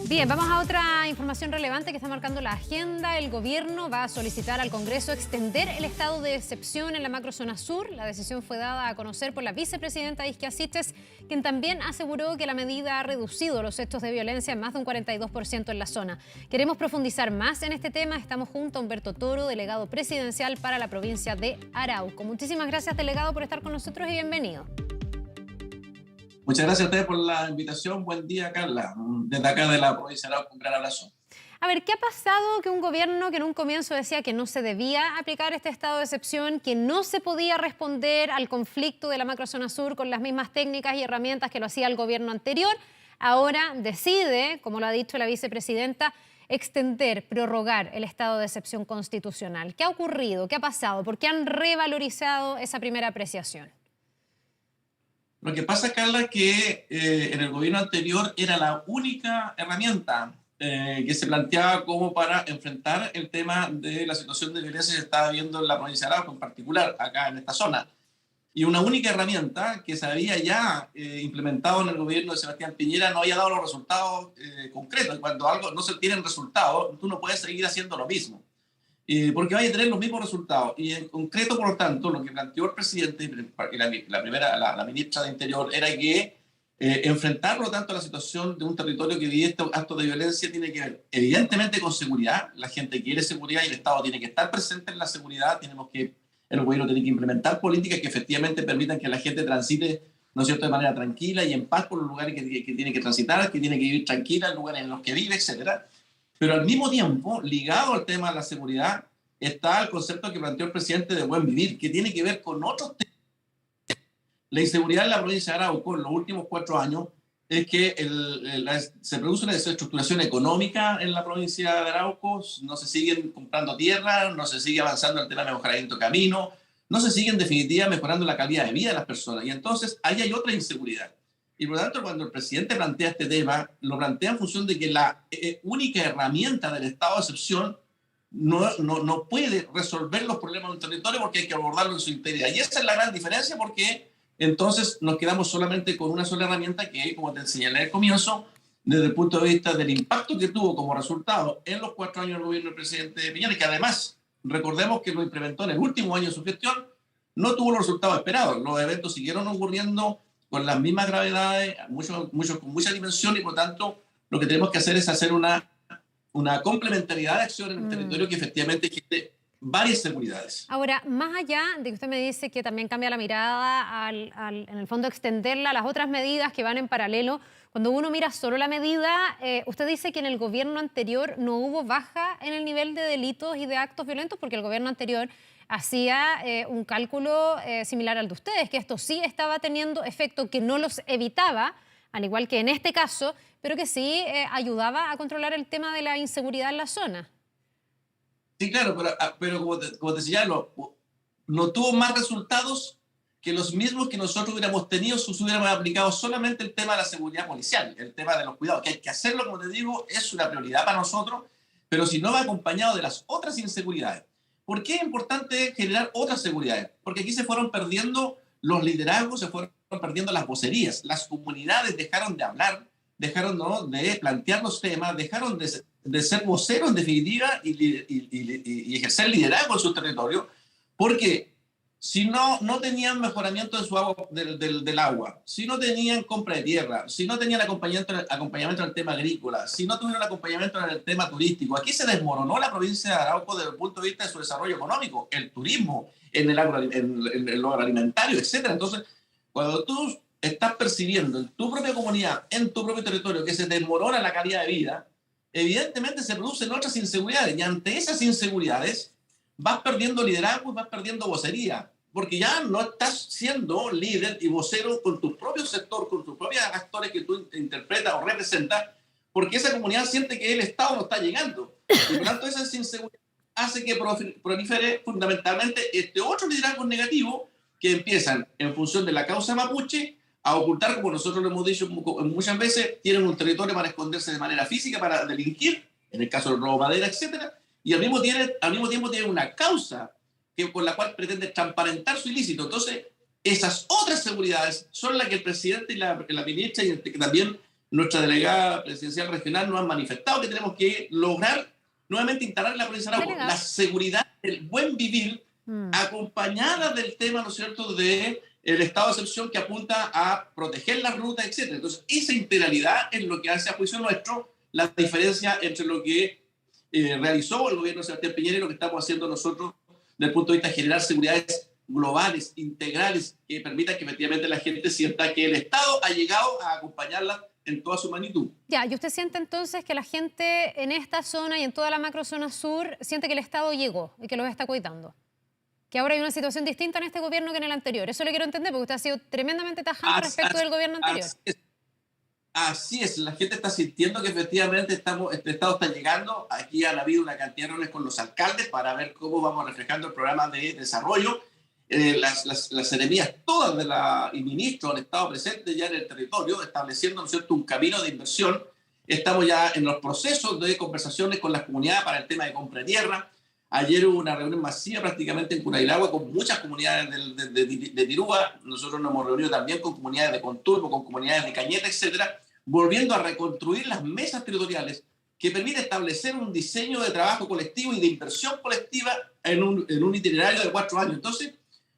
Bien, vamos a otra información relevante que está marcando la agenda. El gobierno va a solicitar al Congreso extender el estado de excepción en la macrozona sur. La decisión fue dada a conocer por la vicepresidenta Isquia Siches, quien también aseguró que la medida ha reducido los hechos de violencia en más de un 42% en la zona. Queremos profundizar más en este tema. Estamos junto a Humberto Toro, delegado presidencial para la provincia de Arauco. Muchísimas gracias, delegado, por estar con nosotros y bienvenido. Muchas gracias a ustedes por la invitación. Buen día, Carla. Desde acá de la provincia de Arauco, un gran abrazo. A ver, ¿qué ha pasado que un gobierno que en un comienzo decía que no se debía aplicar este estado de excepción, que no se podía responder al conflicto de la macrozona sur con las mismas técnicas y herramientas que lo hacía el gobierno anterior, ahora decide, como lo ha dicho la vicepresidenta, extender, prorrogar el estado de excepción constitucional? ¿Qué ha ocurrido? ¿Qué ha pasado? ¿Por qué han revalorizado esa primera apreciación? Lo que pasa, Carla, es que en el gobierno anterior era la única herramienta que se planteaba como para enfrentar el tema de la situación de violencia que se estaba viendo en la provincia de Arauco, en particular acá en esta zona. Y una única herramienta que se había ya implementado en el gobierno de Sebastián Piñera no había dado los resultados concretos. Y cuando algo no se tienen resultados, tú no puedes seguir haciendo lo mismo. Porque vaya a tener los mismos resultados. Y en concreto, por lo tanto, lo que planteó el presidente y la ministra de Interior era que enfrentar, por lo tanto, la situación de un territorio que vive estos actos de violencia tiene que ver, evidentemente, con seguridad. La gente quiere seguridad y el Estado tiene que estar presente en la seguridad. El gobierno tiene que implementar políticas que efectivamente permitan que la gente transite, ¿no es cierto?, de manera tranquila y en paz por los lugares que tiene que transitar, que tiene que vivir tranquila, en lugares en los que vive, etcétera. Pero al mismo tiempo, ligado al tema de la seguridad, está el concepto que planteó el presidente de buen vivir, que tiene que ver con otros temas. La inseguridad en la provincia de Arauco en los últimos 4 años es que se produce una desestructuración económica en la provincia de Arauco, no se siguen comprando tierra, no se sigue avanzando en el tema de mejoramiento de camino, no se sigue en definitiva mejorando la calidad de vida de las personas. Y entonces ahí hay otra inseguridad. Y por lo tanto, cuando el presidente plantea este tema, lo plantea en función de que la única herramienta del estado de excepción no puede resolver los problemas de un territorio porque hay que abordarlo en su integridad. Y esa es la gran diferencia, porque entonces nos quedamos solamente con una sola herramienta que, como te señalé al comienzo, desde el punto de vista del impacto que tuvo como resultado en los 4 años del gobierno del presidente Piñera, que además, recordemos que lo implementó en el último año de su gestión, no tuvo los resultados esperados. Los eventos siguieron ocurriendo con las mismas gravedades, muchos con mucha dimensión, y por tanto lo que tenemos que hacer es hacer una complementariedad de acción en el territorio que efectivamente existe varias seguridades. Ahora, más allá de que usted me dice que también cambia la mirada en el fondo extenderla a las otras medidas que van en paralelo, cuando uno mira solo la medida, usted dice que en el gobierno anterior no hubo baja en el nivel de delitos y de actos violentos, porque el gobierno anterior hacía un cálculo similar al de ustedes, que esto sí estaba teniendo efecto, que no los evitaba, al igual que en este caso, pero que sí ayudaba a controlar el tema de la inseguridad en la zona. Sí, claro, pero como te señalo, no tuvo más resultados que los mismos que nosotros hubiéramos tenido si hubiéramos aplicado solamente el tema de la seguridad policial, el tema de los cuidados, que hay que hacerlo, como te digo, es una prioridad para nosotros, pero si no va acompañado de las otras inseguridades. ¿Por qué es importante generar otras seguridades? Porque aquí se fueron perdiendo los liderazgos, se fueron perdiendo las vocerías, las comunidades dejaron de hablar, dejaron de plantear los temas, dejaron de ser voceros en definitiva y ejercer liderazgo en su territorio, porque si no tenían mejoramiento de su agua, del agua, si no tenían compra de tierra, si no tenían acompañamiento en el tema agrícola, si no tuvieron acompañamiento en el tema turístico, aquí se desmoronó la provincia de Arauco desde el punto de vista de su desarrollo económico, el turismo, en lo agroalimentario, etc. Entonces, cuando tú estás percibiendo en tu propia comunidad, en tu propio territorio, que se desmorona la calidad de vida, evidentemente se producen otras inseguridades, y ante esas inseguridades vas perdiendo liderazgo y vas perdiendo vocería, porque ya no estás siendo líder y vocero con tu propio sector, con tus propios actores que tú interpretas o representas, porque esa comunidad siente que el Estado no está llegando. Y por lo tanto, esa inseguridad hace que prolifere fundamentalmente este otro liderazgo negativo que empiezan, en función de la causa mapuche, a ocultar, como nosotros lo hemos dicho muchas veces, tienen un territorio para esconderse de manera física, para delinquir, en el caso del robo de madera, etc. Y al mismo tiempo tienen una causa con la cual pretende transparentar su ilícito. Entonces, esas otras seguridades son las que el presidente y la ministra, y también nuestra delegada presidencial regional nos ha manifestado que tenemos que lograr nuevamente instalar en la provincia de Arauco la seguridad, el buen vivir, acompañada del tema, ¿no es cierto?, de el estado de excepción que apunta a proteger las rutas, etc. Entonces, esa integralidad es lo que hace, a juicio nuestro, la diferencia entre lo que realizó el gobierno de Sebastián Piñera y lo que estamos haciendo nosotros desde el punto de vista de generar seguridades globales, integrales, que permitan que efectivamente la gente sienta que el Estado ha llegado a acompañarla en toda su magnitud. Ya, ¿y usted siente entonces que la gente en esta zona y en toda la macrozona sur siente que el Estado llegó y que los está cuidando? Que ahora hay una situación distinta en este gobierno que en el anterior. Eso lo quiero entender porque usted ha sido tremendamente tajante respecto del gobierno anterior. Así es, la gente está sintiendo que efectivamente este Estado está llegando. Aquí han habido una cantidad de reuniones con los alcaldes para ver cómo vamos reflejando el programa de desarrollo. Las seremías todas y ministros han estado presentes ya en el territorio, estableciendo, ¿no es cierto?, un camino de inversión. Estamos ya en los procesos de conversaciones con las comunidades para el tema de compra de tierra. Ayer hubo una reunión masiva prácticamente en Curailagua con muchas comunidades de Tirúa. Nosotros nos hemos reunido también con comunidades de Conturbo, con comunidades de Cañete, etcétera, volviendo a reconstruir las mesas territoriales que permite establecer un diseño de trabajo colectivo y de inversión colectiva en un itinerario de 4 años. Entonces,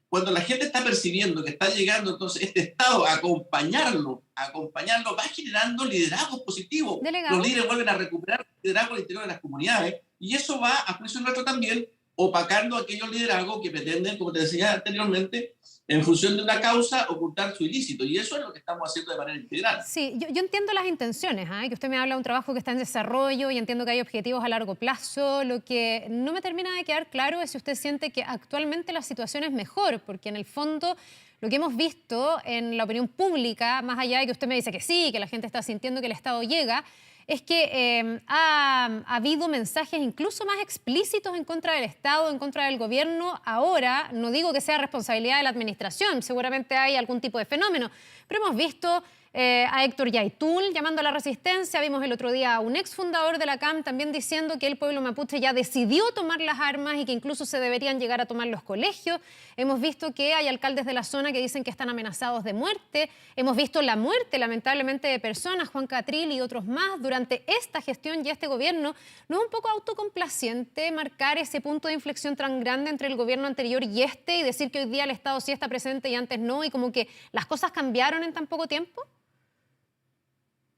cuando la gente está percibiendo que está llegando entonces este Estado a acompañarlo, va generando liderazgos positivos. Delegado. Los líderes vuelven a recuperar liderazgo al interior de las comunidades y eso va, a juicio nuestro también, opacando aquellos liderazgos que pretenden, como te decía anteriormente, en función de una causa, ocultar su ilícito. Y eso es lo que estamos haciendo de manera integral. Sí, yo entiendo las intenciones, que usted me habla de un trabajo que está en desarrollo y entiendo que hay objetivos a largo plazo. Lo que no me termina de quedar claro es si usted siente que actualmente la situación es mejor, porque en el fondo lo que hemos visto en la opinión pública, más allá de que usted me dice que sí, que la gente está sintiendo que el Estado llega, es que ha habido mensajes incluso más explícitos en contra del Estado, en contra del gobierno. Ahora, no digo que sea responsabilidad de la administración, seguramente hay algún tipo de fenómeno, pero hemos visto a Héctor Yaitul llamando a la resistencia, vimos el otro día a un exfundador de la CAM también diciendo que el pueblo mapuche ya decidió tomar las armas y que incluso se deberían llegar a tomar los colegios. Hemos visto que hay alcaldes de la zona que dicen que están amenazados de muerte. Hemos visto la muerte, lamentablemente, de personas, Juan Catril y otros más, durante esta gestión y este gobierno. ¿No es un poco autocomplaciente marcar ese punto de inflexión tan grande entre el gobierno anterior y este y decir que hoy día el Estado sí está presente y antes no, y como que las cosas cambiaron en tan poco tiempo?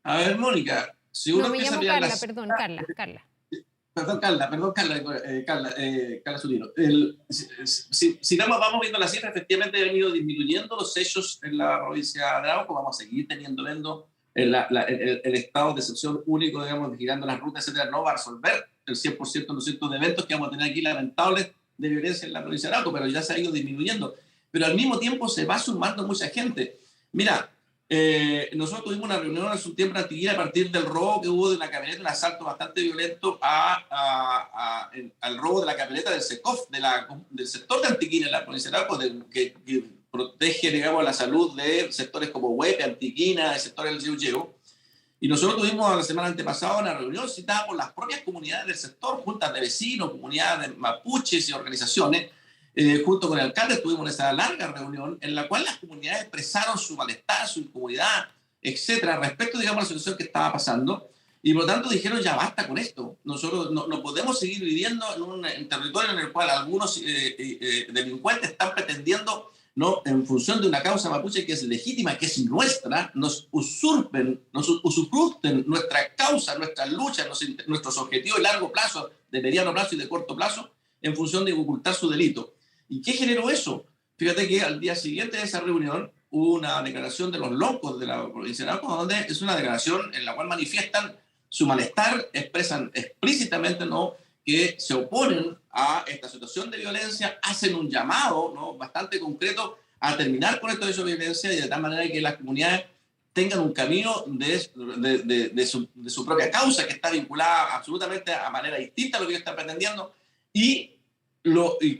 A ver, Mónica, si uno no, me llamo Carla, perdón, Carla Zunino. Si vamos viendo las cifras, efectivamente han ido disminuyendo los hechos en la provincia de Arauco. Vamos a seguir viendo el estado de excepción único, digamos, vigilando las rutas, etcétera. No va a resolver el 100%, ¿no es cierto?, de eventos que vamos a tener aquí lamentables de violencia en la provincia de Arauco, pero ya se ha ido disminuyendo. Pero al mismo tiempo se va sumando mucha gente. Mira, nosotros tuvimos una reunión hace un tiempo en Antiquina a partir del robo que hubo de una camioneta, un asalto bastante violento al robo de la camioneta del SECOF, del sector de Antiquina en la provincia de Arauco, que protege, digamos, la salud de sectores como Huepe, Antiquina, el sector del Lleulleo. Y nosotros tuvimos la semana antepasada una reunión citada por las propias comunidades del sector, juntas de vecinos, comunidades mapuches y organizaciones. Junto con el alcalde tuvimos esa larga reunión en la cual las comunidades expresaron su malestar, su incomodidad, etcétera, respecto, digamos, a la situación que estaba pasando. Y por lo tanto dijeron, ya basta con esto. Nosotros no podemos seguir viviendo en un territorio en el cual algunos delincuentes están pretendiendo, ¿no?, en función de una causa mapuche que es legítima, que es nuestra, nos usufructen nuestra causa, nuestra lucha, nuestros objetivos de largo plazo, de mediano plazo y de corto plazo, en función de ocultar su delito. ¿Y qué generó eso? Fíjate que al día siguiente de esa reunión hubo una declaración de los loncos de la provincia de Arauco, donde es una declaración en la cual manifiestan su malestar, expresan explícitamente, ¿no?, que se oponen a esta situación de violencia, hacen un llamado, ¿no?, bastante concreto a terminar con esta violencia y de tal manera que las comunidades tengan un camino de su propia causa, que está vinculada absolutamente a manera distinta a lo que ellos están pretendiendo. Y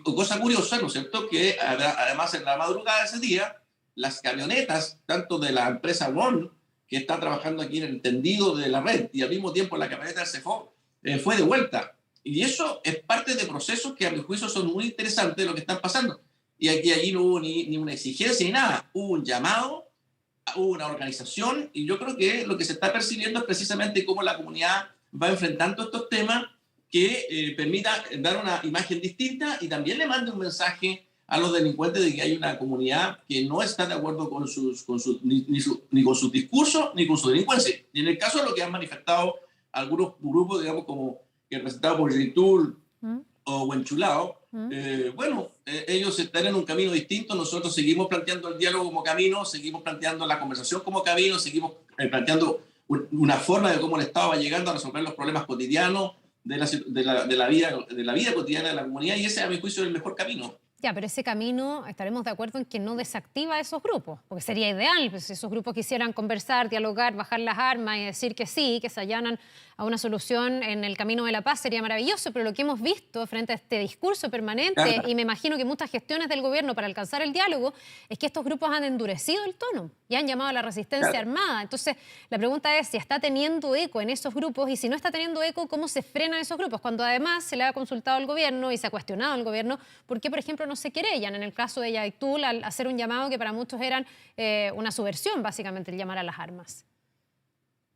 cosa curiosa, ¿no es cierto?, que además en la madrugada de ese día, las camionetas, tanto de la empresa WON, que está trabajando aquí en el tendido de la red, y al mismo tiempo la camioneta del CEFO, fue de vuelta. Y eso es parte de procesos que a mi juicio son muy interesantes de lo que están pasando. Y allí no hubo ni una exigencia ni nada. Hubo un llamado hubo una organización y yo creo que lo que se está percibiendo es precisamente cómo la comunidad va enfrentando estos temas que permita dar una imagen distinta y también le mande un mensaje a los delincuentes de que hay una comunidad que no está de acuerdo con ni con sus discursos ni con su delincuencia. Y en el caso de lo que han manifestado algunos grupos, digamos, como que representados por Yitul o Huenchulao, bueno, ellos están en un camino distinto, nosotros seguimos planteando el diálogo como camino, seguimos planteando la conversación como camino, seguimos planteando una forma de cómo el Estado va llegando a resolver los problemas cotidianos de la vida cotidiana de la comunidad, y ese, a mi juicio, es el mejor camino. Ya, pero ese camino, estaremos de acuerdo en que no desactiva esos grupos, porque sería ideal, pues, si esos grupos quisieran conversar, dialogar, bajar las armas y decir que sí, que se allanan a una solución en el camino de la paz, sería maravilloso, pero lo que hemos visto frente a este discurso permanente, y me imagino que muchas gestiones del gobierno para alcanzar el diálogo, es que estos grupos han endurecido el tono y han llamado a la resistencia armada. Entonces, la pregunta es si está teniendo eco en esos grupos, y si no está teniendo eco, ¿cómo se frenan esos grupos? Cuando además se le ha consultado al gobierno y se ha cuestionado al gobierno, ¿por qué, por ejemplo, no se querellan? En el caso de Yaitul, al hacer un llamado que para muchos eran una subversión, básicamente, el llamar a las armas.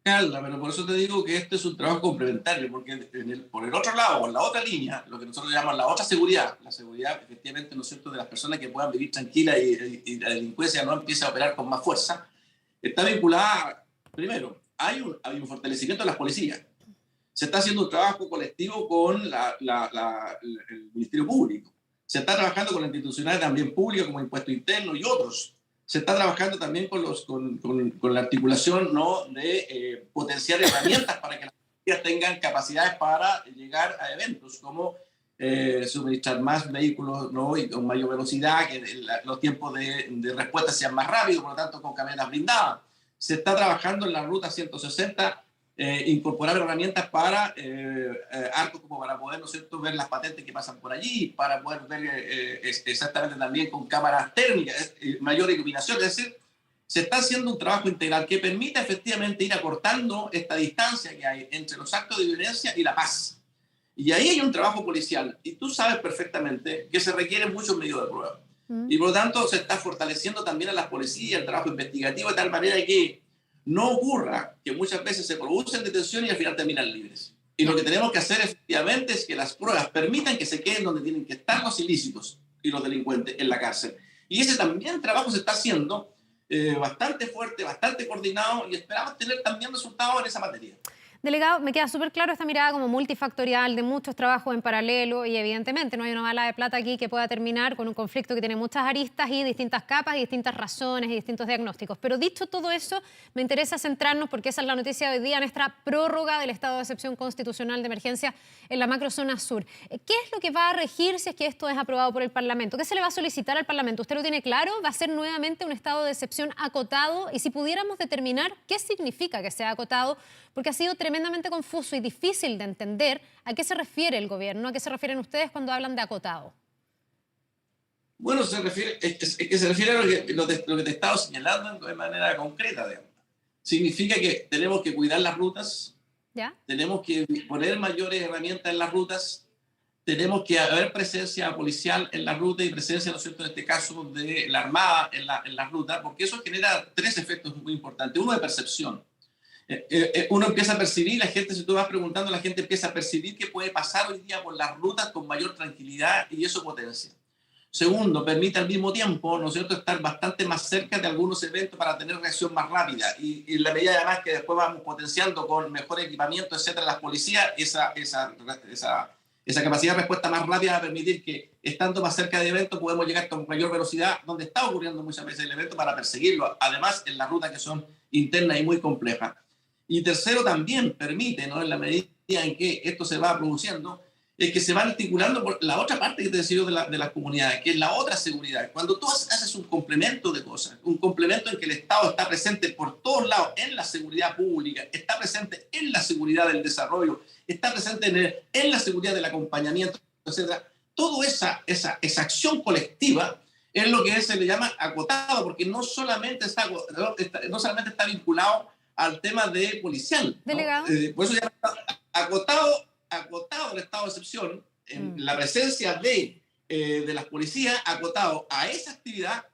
Carla, pero por eso te digo que este es un trabajo complementario, porque por el otro lado, por la otra línea, lo que nosotros llamamos la otra seguridad, la seguridad, efectivamente, ¿no es cierto?, de las personas que puedan vivir tranquilas y la delincuencia no empiece a operar con más fuerza, está vinculada, primero, hay un fortalecimiento de las policías. Se está haciendo un trabajo colectivo con el Ministerio Público. Se está trabajando con las instituciones también públicas como Impuesto Interno y otros. Se está trabajando también con la articulación, ¿no?, de potenciar herramientas para que las policías tengan capacidades para llegar a eventos como suministrar más vehículos, ¿no?, y con mayor velocidad, que los tiempos de respuesta sean más rápidos, por lo tanto con camionetas blindadas. Se está trabajando en la ruta 160, incorporar herramientas para arcos, como para poder, ¿no es cierto?, ver las patentes que pasan por allí, para poder ver exactamente también con cámaras térmicas, mayor iluminación. Es decir, se está haciendo un trabajo integral que permita efectivamente ir acortando esta distancia que hay entre los actos de violencia y la paz. Y ahí hay un trabajo policial, y tú sabes perfectamente que se requieren muchos medios de prueba. Y por lo tanto se está fortaleciendo también a las policías, el trabajo investigativo, de tal manera que no ocurra que muchas veces se producen detenciones y al final terminan libres. Y lo que tenemos que hacer efectivamente es que las pruebas permitan que se queden donde tienen que estar los ilícitos y los delincuentes, en la cárcel. Y ese también trabajo se está haciendo bastante fuerte, bastante coordinado, y esperamos tener también resultados en esa materia. Delegado, me queda súper claro esta mirada como multifactorial de muchos trabajos en paralelo, y evidentemente no hay una bala de plata aquí que pueda terminar con un conflicto que tiene muchas aristas y distintas capas y distintas razones y distintos diagnósticos. Pero dicho todo eso, me interesa centrarnos, porque esa es la noticia de hoy día, en esta prórroga del estado de excepción constitucional de emergencia en la macrozona sur. ¿Qué es lo que va a regir si es que esto es aprobado por el Parlamento? ¿Qué se le va a solicitar al Parlamento? ¿Usted lo tiene claro? ¿Va a ser nuevamente un estado de excepción acotado? Y si pudiéramos determinar qué significa que sea acotado, porque ha sido tremendamente confuso y difícil de entender a qué se refiere el gobierno, a qué se refieren ustedes cuando hablan de acotado. Bueno, se refiere a lo que te he estado señalando de manera concreta, digamos. Significa que tenemos que cuidar las rutas, ¿Ya? tenemos que poner mayores herramientas en las rutas, tenemos que haber presencia policial en la ruta y presencia, ¿no es cierto?, en este caso de la Armada en la ruta, porque eso genera tres efectos muy importantes. Uno, de percepción. Uno empieza a percibir, la gente, si tú vas preguntando, la gente empieza a percibir que puede pasar hoy día por las rutas con mayor tranquilidad, y eso potencia. Segundo, permite al mismo tiempo, ¿no es cierto?, estar bastante más cerca de algunos eventos para tener reacción más rápida. Y en la medida además que después vamos potenciando con mejor equipamiento, etcétera, las policías, esa capacidad de respuesta más rápida va a permitir que, estando más cerca de eventos, podemos llegar con mayor velocidad donde está ocurriendo muchas veces el evento para perseguirlo, además en las rutas que son internas y muy complejas. Y tercero, también permite, ¿no?, en la medida en que esto se va produciendo, es que se va articulando por la otra parte que te decía de las comunidades, que es la otra seguridad. Cuando tú haces un complemento de cosas, un complemento en que el Estado está presente por todos lados en la seguridad pública, está presente en la seguridad del desarrollo, está presente en la seguridad del acompañamiento, etc. Toda esa acción colectiva es lo que se le llama acotado, porque no solamente está vinculado al tema de policial, ¿no? Delegado. Por eso ya acotado el estado de excepción, en la presencia de las policías, acotado a esa actividad,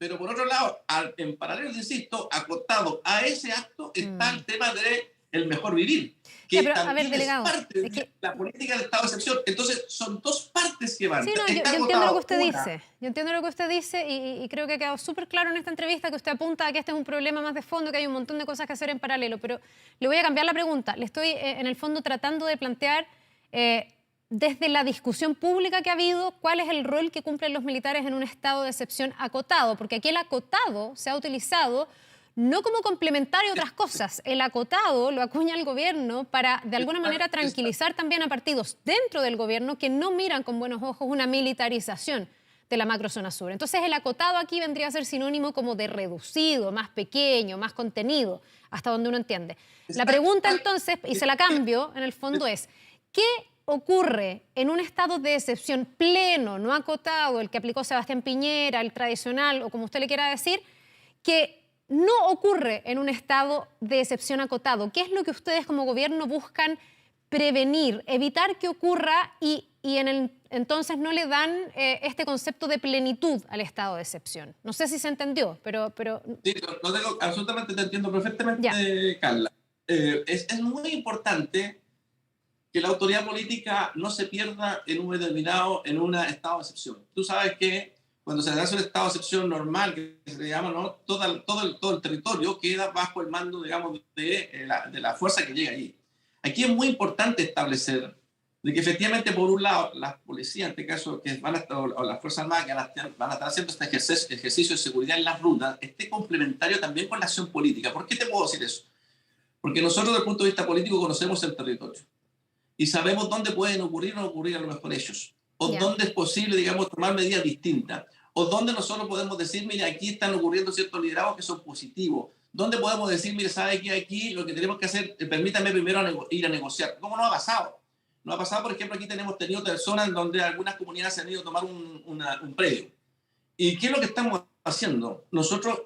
pero por otro lado, en paralelo, insisto, acotado a ese acto está el tema de el mejor vivir, que pero, a ver, también es delegado, parte es de que la política de estado de excepción. Entonces, son dos partes que van. sí, no, Está yo entiendo lo que acotado usted una. dice. Yo entiendo lo que usted dice y creo que ha quedado súper claro en esta entrevista que usted apunta a que este es un problema más de fondo, que hay un montón de cosas que hacer en paralelo. Pero le voy a cambiar la pregunta. Le estoy, en el fondo, tratando de plantear, desde la discusión pública que ha habido, cuál es el rol que cumplen los militares en un estado de excepción acotado. Porque aquí el acotado se ha utilizado no como complementario a otras cosas. El acotado lo acuña el gobierno para, de alguna manera, tranquilizar también a partidos dentro del gobierno que no miran con buenos ojos una militarización de la macrozona sur. Entonces, el acotado aquí vendría a ser sinónimo como de reducido, más pequeño, más contenido, hasta donde uno entiende. La pregunta entonces, y se la cambio, en el fondo es, ¿qué ocurre en un estado de excepción pleno, no acotado, el que aplicó Sebastián Piñera, el tradicional, o como usted le quiera decir, que no ocurre en un estado de excepción acotado? ¿Qué es lo que ustedes como gobierno buscan prevenir, evitar que ocurra y entonces no le dan este concepto de plenitud al estado de excepción? No sé si se entendió, pero Sí, no tengo, absolutamente te entiendo ya. perfectamente, Carla. Es muy importante que la autoridad política no se pierda en un determinado, en un estado de excepción. Tú sabes que cuando se hace un estado de excepción normal, que se le llama, ¿no? Todo el territorio queda bajo el mando, digamos, de la fuerza que llega allí. Aquí es muy importante establecer de que efectivamente, por un lado, las policías, en este caso, que van a estar, o las Fuerzas Armadas, que van a estar haciendo este ejercicio de seguridad en las rutas, esté complementario también con la acción política. ¿Por qué te puedo decir eso? Porque nosotros, desde el punto de vista político, conocemos el territorio y sabemos dónde pueden ocurrir o no ocurrir a lo mejor hechos, o dónde es posible, digamos, tomar medidas distintas, o dónde nosotros podemos decir, mire, aquí están ocurriendo ciertos liderazgos que son positivos, dónde podemos decir, mire, sabe que aquí lo que tenemos que hacer, permítame primero ir a negociar. ¿Cómo no ha pasado? No ha pasado, por ejemplo, aquí tenemos tenido personas en donde algunas comunidades se han ido a tomar un predio. ¿Y qué es lo que estamos haciendo? Nosotros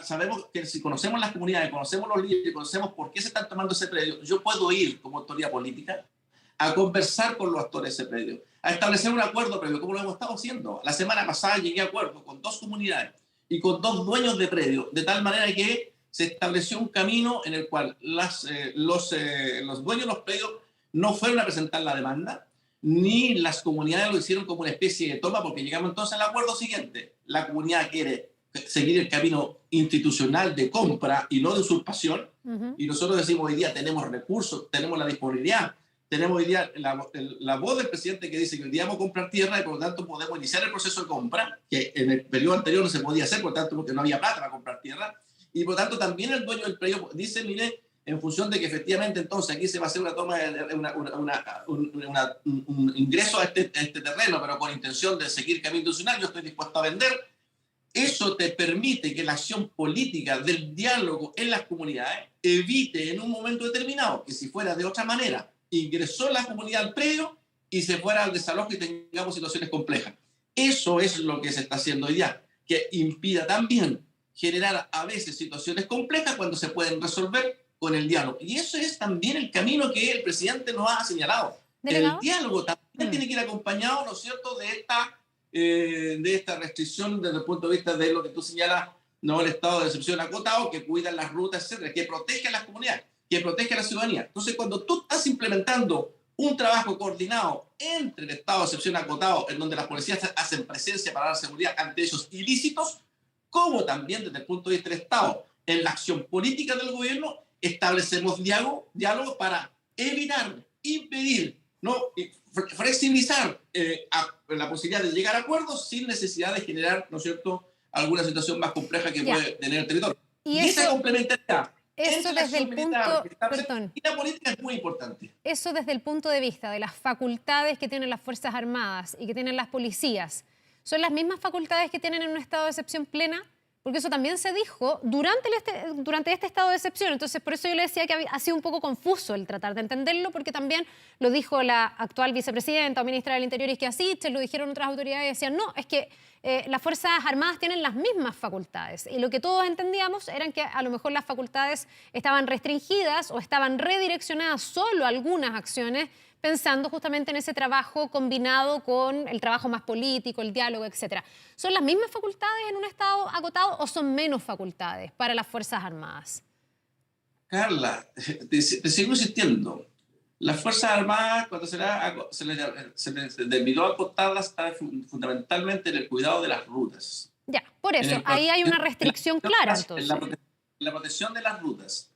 sabemos que si conocemos las comunidades, conocemos los líderes, conocemos por qué se están tomando ese predio, yo puedo ir como autoridad política a conversar con los actores de ese predio, a establecer un acuerdo previo, como lo hemos estado haciendo. La semana pasada llegué a acuerdo con 2 comunidades y con 2 dueños de predio, de tal manera que se estableció un camino en el cual los dueños de los predios no fueron a presentar la demanda, ni las comunidades lo hicieron como una especie de toma, porque llegamos entonces al acuerdo siguiente. La comunidad quiere seguir el camino institucional de compra y no de usurpación, y nosotros decimos hoy día tenemos recursos, tenemos la disponibilidad, tenemos hoy día la voz del presidente que dice que hoy día vamos a comprar tierra y por lo tanto podemos iniciar el proceso de compra, que en el periodo anterior no se podía hacer, por lo tanto porque no había plata para comprar tierra, y por lo tanto también el dueño del predio dice, mire, en función de que efectivamente entonces aquí se va a hacer una toma un ingreso a este terreno, pero con intención de seguir camino institucional, yo estoy dispuesto a vender. Eso te permite que la acción política del diálogo en las comunidades evite en un momento determinado que si fuera de otra manera ingresó la comunidad al predio y se fuera al desalojo y tengamos situaciones complejas. Eso es lo que se está haciendo hoy día, que impida también generar a veces situaciones complejas cuando se pueden resolver con el diálogo. Y eso es también el camino que el presidente nos ha señalado. ¿Delegado? El diálogo también tiene que ir acompañado, ¿no es cierto?, de esta restricción desde el punto de vista de lo que tú señalas, no el estado de excepción acotado, que cuida las rutas, etcétera, que protege a las comunidades, que protege a la ciudadanía. Entonces, cuando tú estás implementando un trabajo coordinado entre el estado de excepción acotado, en donde las policías hacen presencia para dar seguridad ante esos ilícitos, como también desde el punto de vista del Estado, en la acción política del gobierno, establecemos diálogo para evitar, impedir, ¿no? Flexibilizar la posibilidad de llegar a acuerdos sin necesidad de generar, ¿no es cierto?, alguna situación más compleja que puede tener el territorio. Y esa complementariedad eso desde el punto, perdón, y la política es muy importante. Eso desde el punto de vista de las facultades que tienen las Fuerzas Armadas y que tienen las policías, ¿son las mismas facultades que tienen en un estado de excepción plena? Porque eso también se dijo durante este estado de excepción. Entonces, por eso yo le decía que ha sido un poco confuso el tratar de entenderlo, porque también lo dijo la actual vicepresidenta o ministra del Interior, Isquia Sichel, lo dijeron otras autoridades y decían, no, es que las Fuerzas Armadas tienen las mismas facultades. Y lo que todos entendíamos era que a lo mejor las facultades estaban restringidas o estaban redireccionadas solo a algunas acciones, pensando justamente en ese trabajo combinado con el trabajo más político, el diálogo, etcétera. ¿Son las mismas facultades en un Estado agotado o son menos facultades para las Fuerzas Armadas? Carla, te sigo insistiendo. Las Fuerzas Armadas, cuando se les determinó acotarlas, está fundamentalmente en el cuidado de las rutas. Ya, por eso, ahí hay una restricción clara, entonces. La protección de las rutas.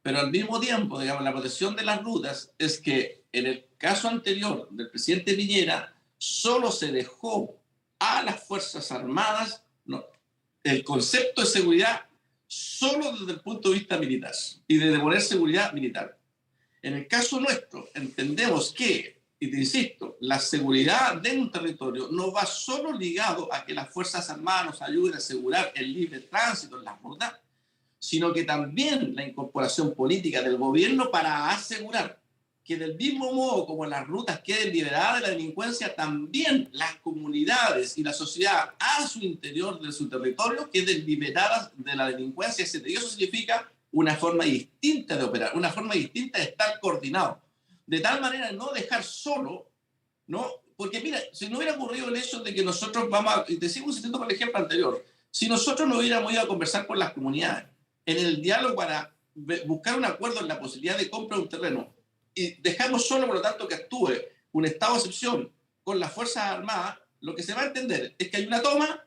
Pero al mismo tiempo, digamos, la protección de las rutas es que en el caso anterior del presidente Piñera, solo se dejó a las Fuerzas Armadas el concepto de seguridad solo desde el punto de vista militar y de devolver seguridad militar. En el caso nuestro, entendemos que, y te insisto, la seguridad de un territorio no va solo ligado a que las Fuerzas Armadas nos ayuden a asegurar el libre tránsito en las rutas, sino que también la incorporación política del gobierno para asegurar que del mismo modo como las rutas queden liberadas de la delincuencia, también las comunidades y la sociedad a su interior de su territorio queden liberadas de la delincuencia, etc. Y eso significa una forma distinta de operar, una forma distinta de estar coordinado. De tal manera no dejar solo, ¿no? Porque mira, si no hubiera ocurrido el hecho de que nosotros y te sigo insistiendo con el ejemplo anterior, si nosotros no hubiéramos ido a conversar con las comunidades, en el diálogo para buscar un acuerdo en la posibilidad de compra de un terreno, y dejamos solo, por lo tanto, que actúe un estado de excepción con las Fuerzas Armadas, lo que se va a entender es que hay una toma,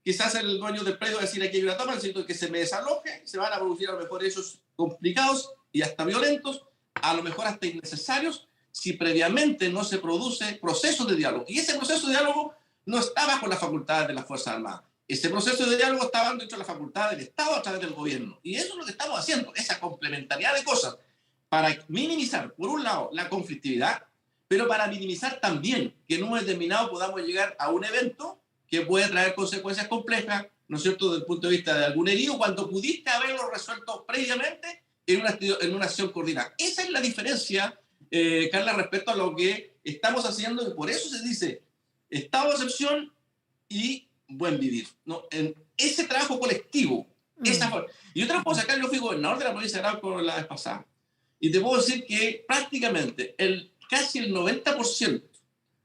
quizás el dueño del predio va a decir aquí hay una toma, necesito que se me desaloje, se van a producir a lo mejor hechos complicados y hasta violentos, a lo mejor hasta innecesarios, si previamente no se produce proceso de diálogo. Y ese proceso de diálogo no está bajo las facultades de las Fuerzas Armadas. Ese proceso de diálogo está dentro de la facultad del Estado a través del gobierno. Y eso es lo que estamos haciendo, esa complementariedad de cosas, para minimizar, por un lado, la conflictividad, pero para minimizar también que en un momento determinado podamos llegar a un evento que puede traer consecuencias complejas, ¿no es cierto?, desde el punto de vista de algún herido, cuando pudiste haberlo resuelto previamente en una acción coordinada. Esa es la diferencia, Carla, respecto a lo que estamos haciendo, y por eso se dice estado de excepción y buen vivir, ¿no? En ese trabajo colectivo. Y otra cosa, acá yo fui gobernador de la provincia de Arauco la vez pasada, y te puedo decir que prácticamente casi el 90%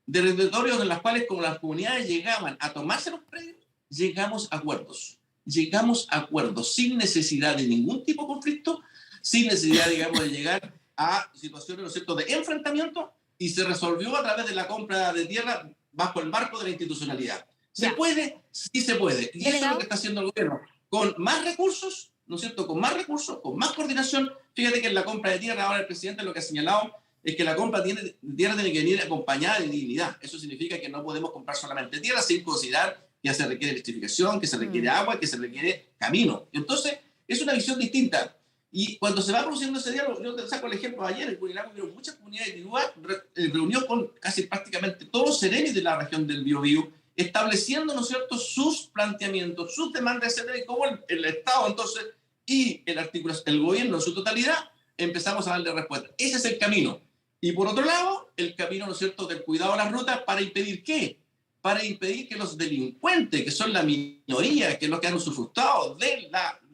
de los territorios en los cuales como las comunidades llegaban a tomarse los predios, llegamos a acuerdos. Llegamos a acuerdos sin necesidad de ningún tipo de conflicto, sin necesidad, digamos, de llegar a situaciones, ¿no es cierto?, de enfrentamiento, y se resolvió a través de la compra de tierra bajo el marco de la institucionalidad. ¿Se puede? Sí se puede. Y eso es lo que está haciendo el gobierno. Con más recursos, ¿no es cierto?, con más recursos, con más coordinación. Fíjate que en la compra de tierra ahora el presidente lo que ha señalado es que la compra de tierra tiene que venir acompañada de dignidad. Eso significa que no podemos comprar solamente tierra sin considerar que se requiere electrificación, que se requiere agua, que se requiere camino. Entonces, es una visión distinta. Y cuando se va produciendo ese diálogo, yo te saco el ejemplo ayer, en Curinaco hubieron muchas comunidades de Itiguá, reunió con casi prácticamente todos los serenis de la región del Biobío, estableciendo, ¿no es cierto?, sus planteamientos, sus demandas, etcétera, y cómo el Estado, entonces, y el gobierno en su totalidad, empezamos a darle respuesta. Ese es el camino. Y por otro lado, el camino, ¿no es cierto?, del cuidado de las rutas, ¿para impedir qué? Para impedir que los delincuentes, que son la minoría, que es los que han usufructado de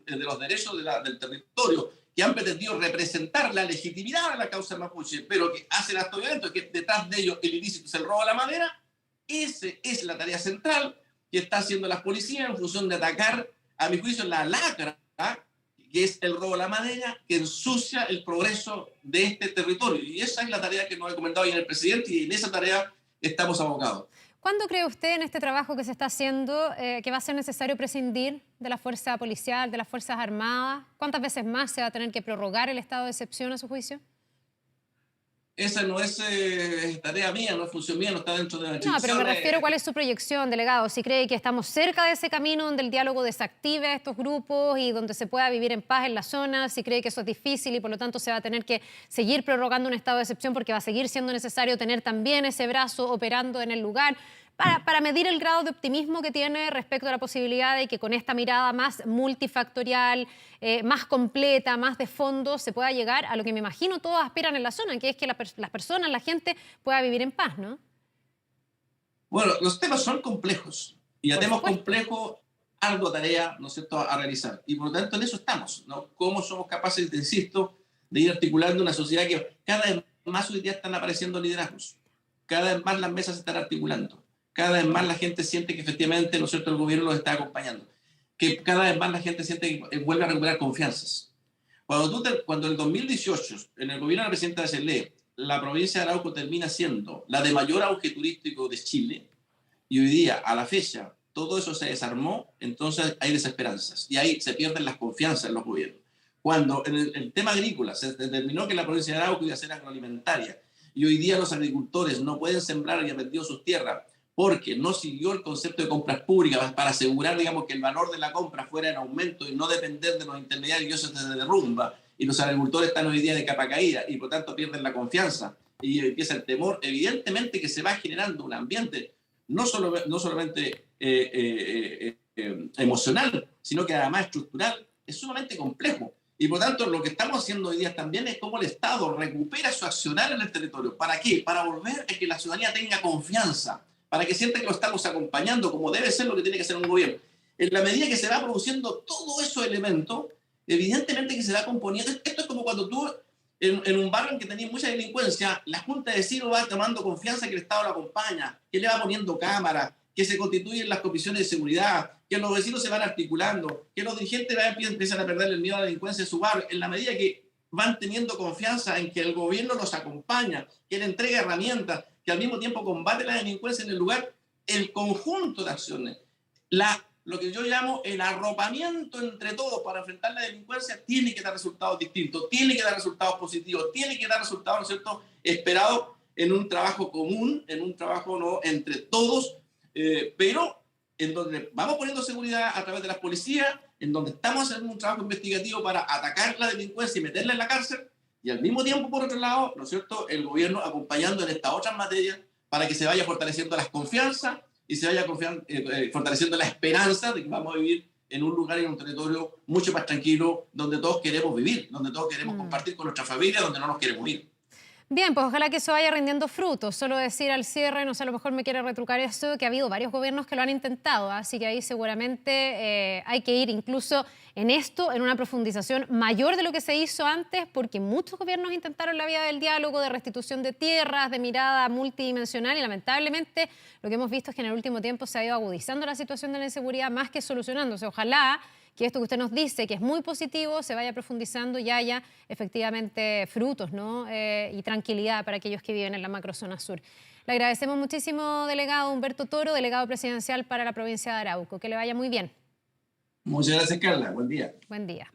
los derechos del territorio, que han pretendido representar la legitimidad de la causa mapuche, pero que hacen actos violentos, que detrás de ellos el ilícito es el robo a la madera. Esa es la tarea central que está haciendo las policías en función de atacar, a mi juicio, la lacra, que es el robo a la madera, que ensucia el progreso de este territorio. Y esa es la tarea que nos ha comentado bien el presidente, y en esa tarea estamos abocados. ¿Cuándo cree usted en este trabajo que se está haciendo que va a ser necesario prescindir de la fuerza policial, de las Fuerzas Armadas? ¿Cuántas veces más se va a tener que prorrogar el estado de excepción a su juicio? Esa no es tarea mía, no es función mía, no está dentro de la No, pero me refiero a cuál es su proyección, delegado. Si cree que estamos cerca de ese camino donde el diálogo desactive a estos grupos y donde se pueda vivir en paz en la zona, si cree que eso es difícil y por lo tanto se va a tener que seguir prorrogando un estado de excepción porque va a seguir siendo necesario tener también ese brazo operando en el lugar. Para medir el grado de optimismo que tiene respecto a la posibilidad de que con esta mirada más multifactorial, más completa, más de fondo, se pueda llegar a lo que me imagino todos aspiran en la zona, que es que las personas, la gente pueda vivir en paz, ¿no? Bueno, los temas son complejos y ya tenemos complejo algo tarea, ¿no es cierto?, a realizar. Y por lo tanto en eso estamos, ¿no? Cómo somos capaces, te insisto, de ir articulando una sociedad que cada vez más hoy día están apareciendo liderazgos, cada vez más las mesas se están articulando, cada vez más la gente siente que efectivamente, ¿no es cierto?, el gobierno los está acompañando, que cada vez más la gente siente que vuelve a recuperar confianzas. Cuando en el 2018, en el gobierno de la presidenta Bachelet, la provincia de Arauco termina siendo la de mayor auge turístico de Chile, y hoy día, a la fecha, todo eso se desarmó, entonces hay desesperanzas y ahí se pierden las confianzas en los gobiernos. Cuando en el tema agrícola se determinó que la provincia de Arauco iba a ser agroalimentaria y hoy día los agricultores no pueden sembrar y han vendido sus tierras porque no siguió el concepto de compras públicas para asegurar, digamos, que el valor de la compra fuera en aumento y no depender de los intermediarios, y eso se derrumba y los agricultores están hoy día de capa caída y por tanto pierden la confianza y empieza el temor, evidentemente que se va generando un ambiente no solamente emocional, sino que además estructural, es sumamente complejo. Y por tanto, lo que estamos haciendo hoy día también es cómo el Estado recupera su accionar en el territorio. ¿Para qué? Para volver a que la ciudadanía tenga confianza, para que sienta que lo estamos acompañando, como debe ser lo que tiene que hacer un gobierno. En la medida que se va produciendo todos esos elementos, evidentemente que se va componiendo. Esto es como cuando tú, en un barrio en que tenéis mucha delincuencia, la Junta de Vecinos va tomando confianza que el Estado lo acompaña, que le va poniendo cámaras, que se constituyen las comisiones de seguridad, que los vecinos se van articulando, que los dirigentes empiezan a perder el miedo a la delincuencia en su barrio, en la medida que van teniendo confianza en que el gobierno los acompaña, que le entrega herramientas, que al mismo tiempo combate la delincuencia en el lugar, el conjunto de acciones, lo que yo llamo el arropamiento entre todos para enfrentar la delincuencia, tiene que dar resultados distintos, tiene que dar resultados positivos, tiene que dar resultados, ¿no es cierto?, esperados en un trabajo común, en un trabajo, ¿no?, entre todos, pero en donde vamos poniendo seguridad a través de las policías, en donde estamos haciendo un trabajo investigativo para atacar la delincuencia y meterla en la cárcel, y al mismo tiempo, por otro lado, ¿no es cierto?, el gobierno acompañando en estas otras materias para que se vaya fortaleciendo las confianzas y se vaya fortaleciendo la esperanza de que vamos a vivir en un lugar y en un territorio mucho más tranquilo, donde todos queremos vivir, donde todos queremos compartir con nuestra familia, donde no nos queremos ir. Bien, pues ojalá que eso vaya rindiendo frutos. Solo decir al cierre, no sé, a lo mejor me quiere retrucar esto, que ha habido varios gobiernos que lo han intentado, así que ahí seguramente hay que ir incluso en esto, en una profundización mayor de lo que se hizo antes, porque muchos gobiernos intentaron la vía del diálogo, de restitución de tierras, de mirada multidimensional, y lamentablemente lo que hemos visto es que en el último tiempo se ha ido agudizando la situación de la inseguridad más que solucionándose. Ojalá que esto que usted nos dice, que es muy positivo, se vaya profundizando y haya efectivamente frutos, ¿no? Y tranquilidad para aquellos que viven en la macrozona sur. Le agradecemos muchísimo, delegado Humberto Toro, delegado presidencial para la provincia de Arauco. Que le vaya muy bien. Muchas gracias, Carla. Buen día. Buen día.